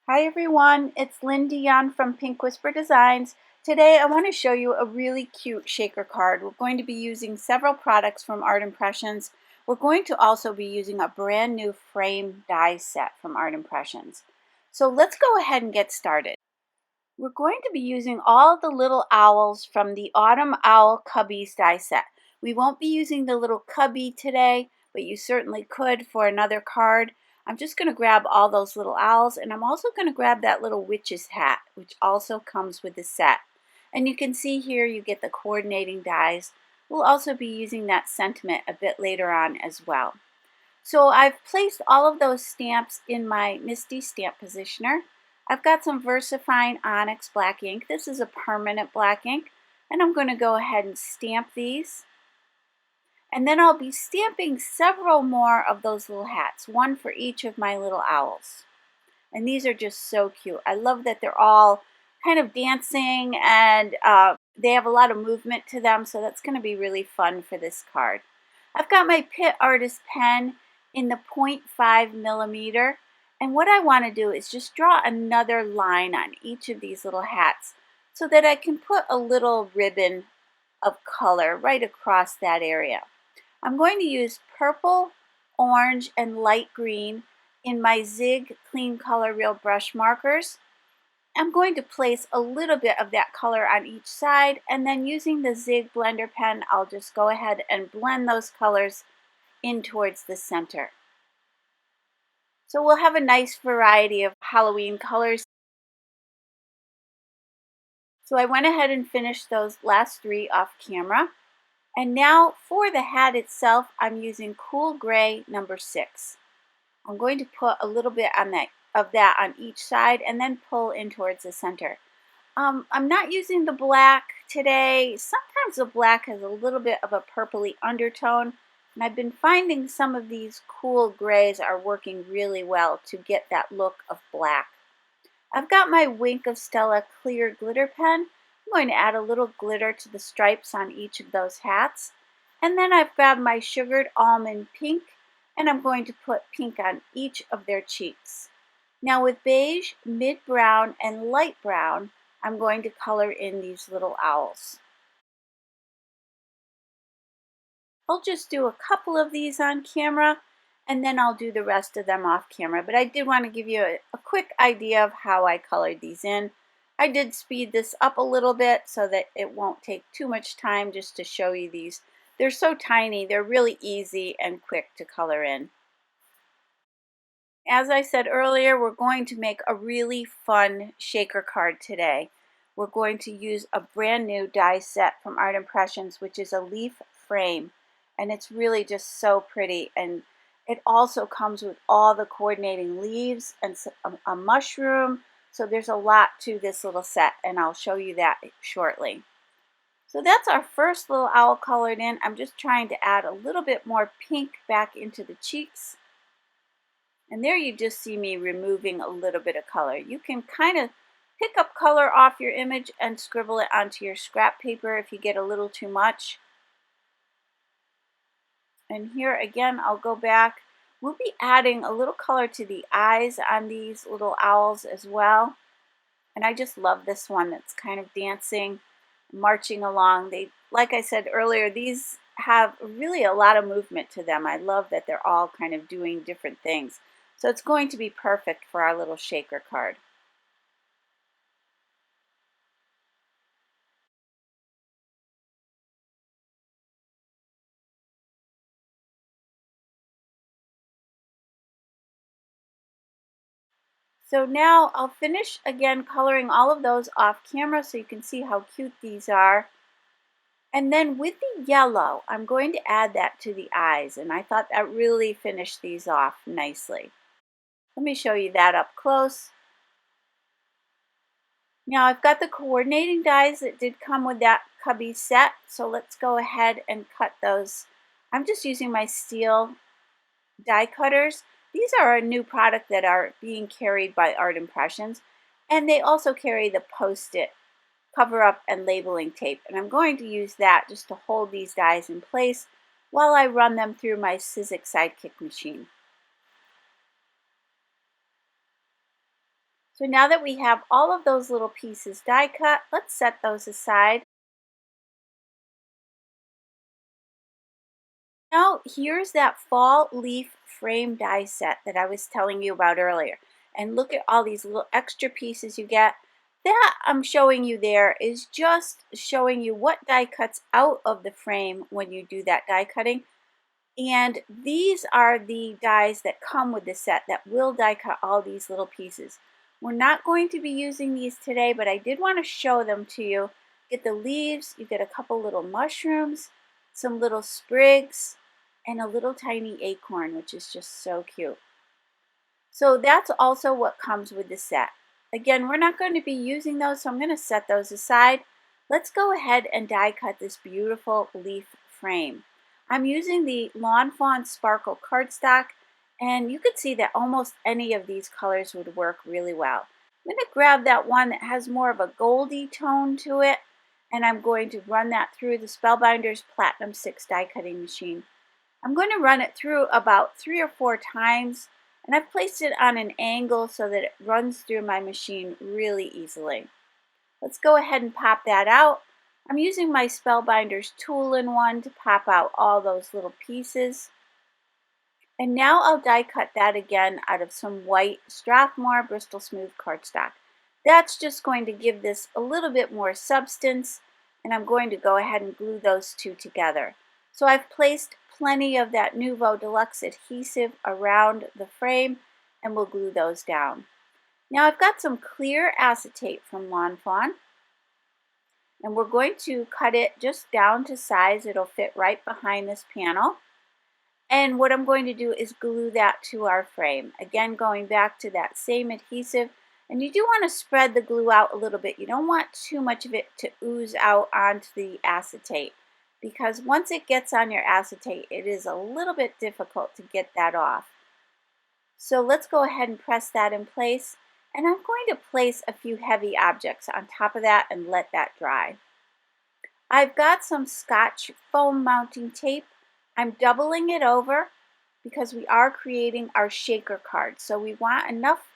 Hi everyone, it's Lynn Dion from Pink Whisper Designs. Today I want to show you a really cute shaker card. We're going to be using several products from Art Impressions. We're going to also be using a brand new frame die set from Art Impressions. So let's go ahead and get started. We're going to be using all the little owls from the Autumn Owl Cubbies die set. We won't be using the little cubby today, but you certainly could for another card. I'm just going to grab all those little owls, and I'm also going to grab that little witch's hat, which also comes with the set. And you can see here you get the coordinating dies. We'll also be using that sentiment a bit later on as well. So I've placed all of those stamps in my MISTI stamp positioner. I've got some VersaFine Onyx black ink. This is a permanent black ink, and I'm going to go ahead and stamp these. And then I'll be stamping several more of those little hats, one for each of my little owls. And these are just so cute. I love that they're all kind of dancing, and they have a lot of movement to them, so that's going to be really fun for this card. I've got my Pitt Artist pen in the 0.5 millimeter, and what I want to do is just draw another line on each of these little hats so that I can put a little ribbon of color right across that area. I'm going to use purple, orange, and light green in my Zig Clean Color Real brush markers. I'm going to place a little bit of that color on each side, and then using the Zig blender pen, I'll just go ahead and blend those colors in towards the center. So we'll have a nice variety of Halloween colors. So I went ahead and finished those last three off camera. And now for the hat itself, I'm using Cool Gray number 6. I'm going to put a little bit of that on each side and then pull in towards the center. I'm not using the black today. Sometimes the black has a little bit of a purpley undertone, and I've been finding some of these cool grays are working really well to get that look of black. I've got my Wink of Stella clear glitter pen. I'm going to add a little glitter to the stripes on each of those hats. And then I've grabbed my sugared almond pink, and I'm going to put pink on each of their cheeks. Now with beige, mid brown, and light brown, I'm going to color in these little owls. I'll just do a couple of these on camera, and then I'll do the rest of them off camera. But I did want to give you a quick idea of how I colored these in. I did speed this up a little bit so that it won't take too much time just to show you these. They're so tiny, they're really easy and quick to color in. As I said earlier, we're going to make a really fun shaker card today. We're going to use a brand new die set from Art Impressions, which is a leaf frame. And it's really just so pretty. And it also comes with all the coordinating leaves and a mushroom. So there's a lot to this little set, and I'll show you that shortly. So that's our first little owl colored in. I'm just trying to add a little bit more pink back into the cheeks. And there you just see me removing a little bit of color. You can kind of pick up color off your image and scribble it onto your scrap paper if you get a little too much. And here again, I'll go back. We'll be adding a little color to the eyes on these little owls as well. And I just love this one that's kind of dancing, marching along. Like I said earlier, these have really a lot of movement to them. I love that they're all kind of doing different things. So it's going to be perfect for our little shaker card. So now I'll finish again coloring all of those off camera so you can see how cute these are. And then with the yellow, I'm going to add that to the eyes, and I thought that really finished these off nicely. Let me show you that up close. Now I've got the coordinating dies that did come with that cubby set, so let's go ahead and cut those. I'm just using my steel die cutters. These are a new product that are being carried by Art Impressions, and they also carry the Post-it cover up and labeling tape, and I'm going to use that just to hold these dies in place while I run them through my Sizzix Sidekick machine. So now that we have all of those little pieces die cut, let's set those aside. Now here's that fall leaf frame die set that I was telling you about earlier. And look at all these little extra pieces you get. That I'm showing you there is just showing you what die cuts out of the frame when you do that die cutting. And these are the dies that come with the set that will die cut all these little pieces. We're not going to be using these today, but I did want to show them to you. Get the leaves, you get a couple little mushrooms, some little sprigs, and a little tiny acorn, which is just so cute. So that's also what comes with the set. Again, we're not going to be using those, so I'm going to set those aside. Let's go ahead and die cut this beautiful leaf frame. I'm using the Lawn Fawn Sparkle cardstock, and you can see that almost any of these colors would work really well. I'm going to grab that one that has more of a goldy tone to it, and I'm going to run that through the Spellbinders Platinum 6 die cutting machine. I'm going to run it through about 3 or 4 times, and I've placed it on an angle so that it runs through my machine really easily. Let's go ahead and pop that out. I'm using my Spellbinders tool-in-one to pop out all those little pieces. And now I'll die cut that again out of some white Strathmore Bristol Smooth cardstock. That's just going to give this a little bit more substance, and I'm going to go ahead and glue those two together. So I've placed plenty of that Nuvo Deluxe adhesive around the frame, and we'll glue those down. Now I've got some clear acetate from Lawn Fawn, and we're going to cut it just down to size. It'll fit right behind this panel. And what I'm going to do is glue that to our frame. Again, going back to that same adhesive. And you do want to spread the glue out a little bit. You don't want too much of it to ooze out onto the acetate, because once it gets on your acetate, it is a little bit difficult to get that off. So let's go ahead and press that in place. And I'm going to place a few heavy objects on top of that and let that dry. I've got some Scotch foam mounting tape. I'm doubling it over because we are creating our shaker card. So we want enough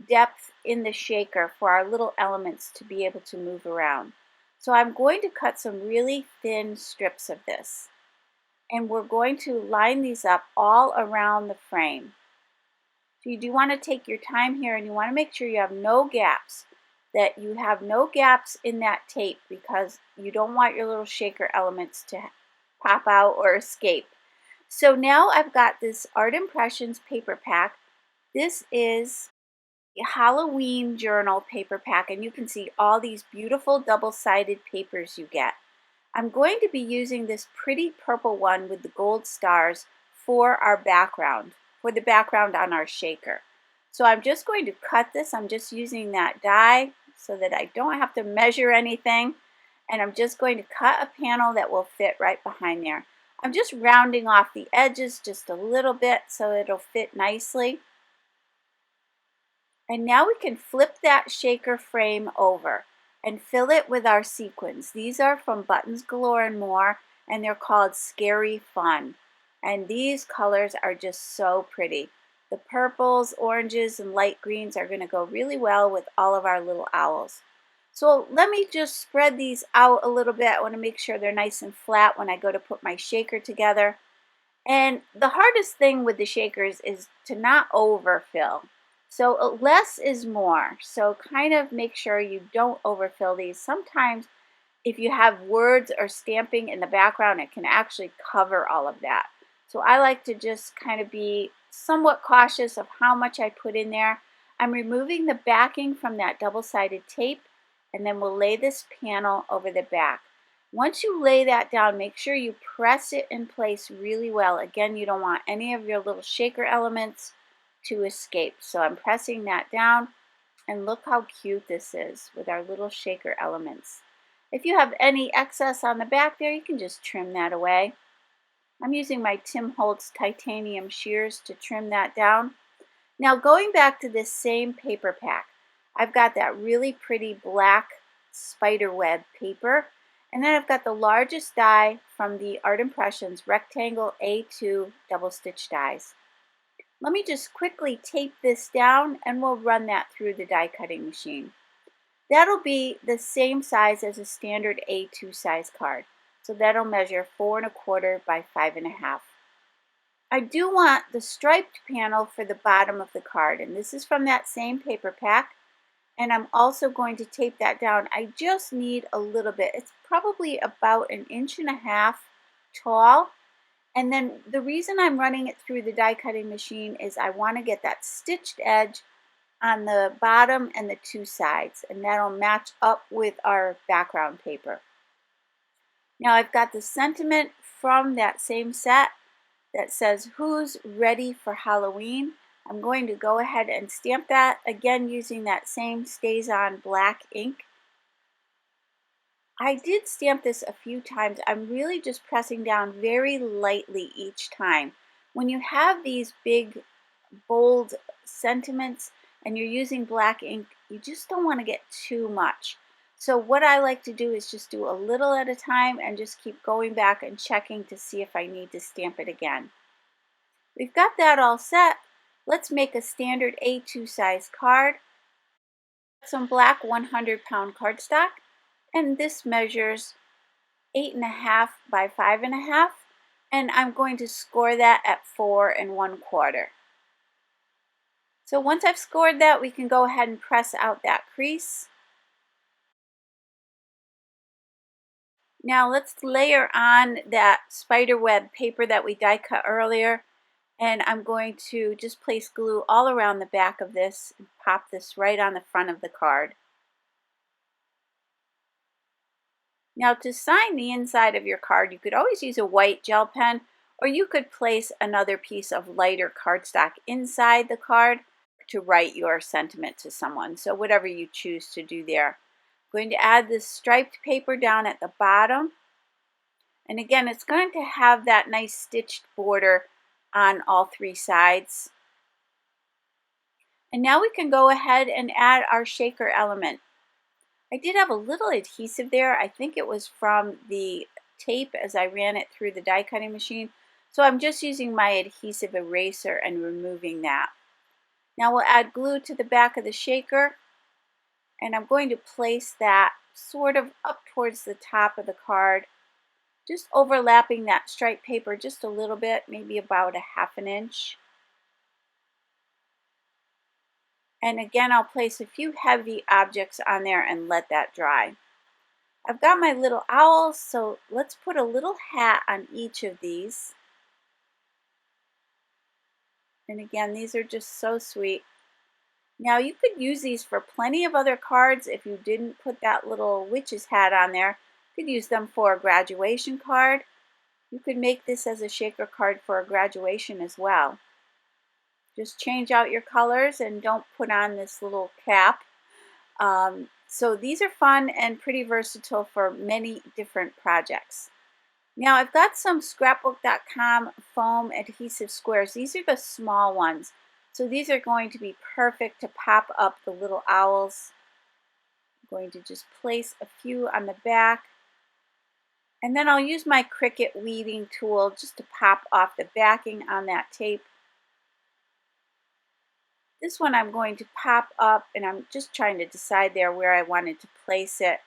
depth in the shaker for our little elements to be able to move around. So I'm going to cut some really thin strips of this. And we're going to line these up all around the frame. So you do want to take your time here, and you want to make sure you have no gaps. That you have no gaps in that tape, because you don't want your little shaker elements to pop out or escape. So now I've got this Art Impressions paper pack. This is a Halloween journal paper pack, and you can see all these beautiful double-sided papers you get. I'm going to be using this pretty purple one with the gold stars for our background, for the background on our shaker. So I'm just going to cut this. I'm just using that die so that I don't have to measure anything, and I'm just going to cut a panel that will fit right behind there. I'm just rounding off the edges just a little bit so it'll fit nicely. And now we can flip that shaker frame over and fill it with our sequins. These are from Buttons Galore and More, and they're called Scary Fun. And these colors are just so pretty. The purples, oranges, and light greens are going to go really well with all of our little owls. So let me just spread these out a little bit. I want to make sure they're nice and flat when I go to put my shaker together. And the hardest thing with the shakers is to not overfill. So less is more. So kind of make sure you don't overfill these. Sometimes if you have words or stamping in the background, it can actually cover all of that. So I like to just kind of be somewhat cautious of how much I put in there. I'm removing the backing from that double-sided tape, and then we'll lay this panel over the back. Once you lay that down, make sure you press it in place really well. Again, you don't want any of your little shaker elements to escape. So I'm pressing that down, and look how cute this is with our little shaker elements. If you have any excess on the back there, you can just trim that away. I'm using my Tim Holtz titanium shears to trim that down. Now going back to this same paper pack, I've got that really pretty black spiderweb paper, and then I've got the largest die from the Art Impressions Rectangle A2 double stitch dies. Let me just quickly tape this down and we'll run that through the die cutting machine. That'll be the same size as a standard A2 size card. So that'll measure 4¼ by 5½. I do want the striped panel for the bottom of the card, and this is from that same paper pack. And I'm also going to tape that down. I just need a little bit. It's probably about 1½ inches tall. And then the reason I'm running it through the die cutting machine is I want to get that stitched edge on the bottom and the two sides, and that'll match up with our background paper. Now I've got the sentiment from that same set that says, "Who's ready for Halloween?" I'm going to go ahead and stamp that, again using that same Staz-on black ink. I did stamp this a few times. I'm really just pressing down very lightly each time. When you have these big, bold sentiments and you're using black ink, you just don't want to get too much. So what I like to do is just do a little at a time and just keep going back and checking to see if I need to stamp it again. We've got that all set. Let's make a standard A2 size card. Some black 100-pound cardstock, and this measures 8½ by 5½, and I'm going to score that at 4¼ So once I've scored that, we can go ahead and press out that crease. Now let's layer on that spider web paper that we die cut earlier, and I'm going to just place glue all around the back of this and pop this right on the front of the card. Now to sign the inside of your card, you could always use a white gel pen, or you could place another piece of lighter cardstock inside the card to write your sentiment to someone. So whatever you choose to do there. I'm going to add this striped paper down at the bottom. And again, it's going to have that nice stitched border on all three sides. And now we can go ahead and add our shaker element. I did have a little adhesive there. I think it was from the tape as I ran it through the die cutting machine. So I'm just using my adhesive eraser and removing that. Now we'll add glue to the back of the shaker, and I'm going to place that sort of up towards the top of the card, just overlapping that striped paper just a little bit, maybe about 1/2 inch. And again, I'll place a few heavy objects on there and let that dry. I've got my little owls, so let's put a little hat on each of these. And again, these are just so sweet. Now you could use these for plenty of other cards if you didn't put that little witch's hat on there. You could use them for a graduation card. You could make this as a shaker card for a graduation as well. Just change out your colors and don't put on this little cap. So these are fun and pretty versatile for many different projects. Now I've got some scrapbook.com foam adhesive squares. These are the small ones. So these are going to be perfect to pop up the little owls. I'm going to just place a few on the back. And then I'll use my Cricut weaving tool just to pop off the backing on that tape. This one I'm going to pop up, and I'm just trying to decide there where I wanted to place it.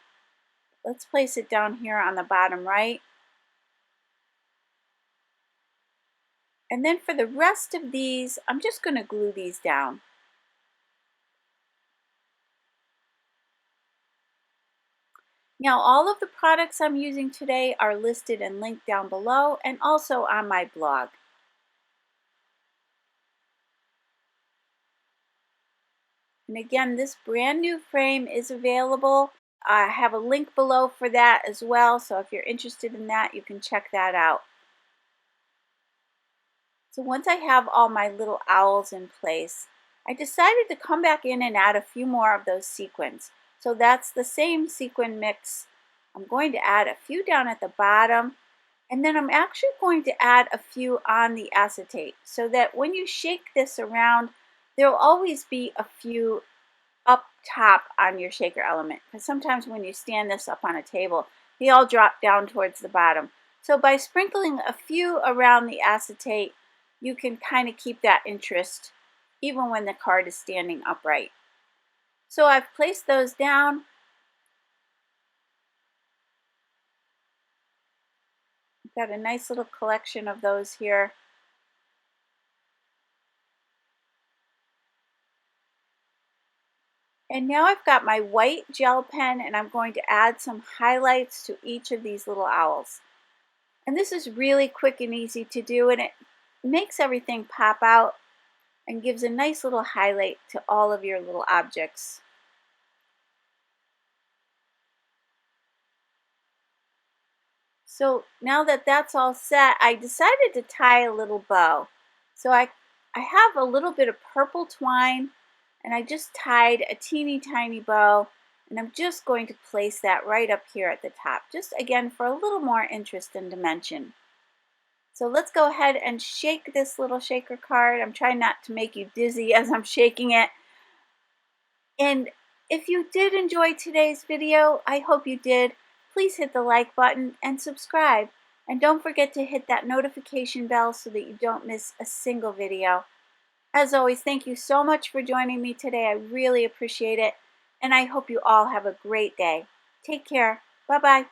Let's place it down here on the bottom right. And then for the rest of these, I'm just going to glue these down. Now all of the products I'm using today are listed and linked down below and also on my blog. And again, this brand new frame is available. I have a link below for that as well, so if you're interested in that, you can check that out. So once I have all my little owls in place, I decided to come back in and add a few more of those sequins. So that's the same sequin mix. I'm going to add a few down at the bottom, and then I'm actually going to add a few on the acetate so that when you shake this around, there will always be a few up top on your shaker element, because sometimes when you stand this up on a table, they all drop down towards the bottom. So by sprinkling a few around the acetate, you can kind of keep that interest even when the card is standing upright. So I've placed those down. I've got a nice little collection of those here. And now I've got my white gel pen, and I'm going to add some highlights to each of these little owls. And this is really quick and easy to do, and it makes everything pop out and gives a nice little highlight to all of your little objects. So now that that's all set, I decided to tie a little bow. So I have a little bit of purple twine, and I just tied a teeny tiny bow, and I'm just going to place that right up here at the top, just again for a little more interest and dimension. So let's go ahead and shake this little shaker card. I'm trying not to make you dizzy as I'm shaking it. And if you did enjoy today's video, I hope you did, please hit the like button and subscribe. And don't forget to hit that notification bell so that you don't miss a single video. As always, thank you so much for joining me today. I really appreciate it. And I hope you all have a great day. Take care. Bye-bye.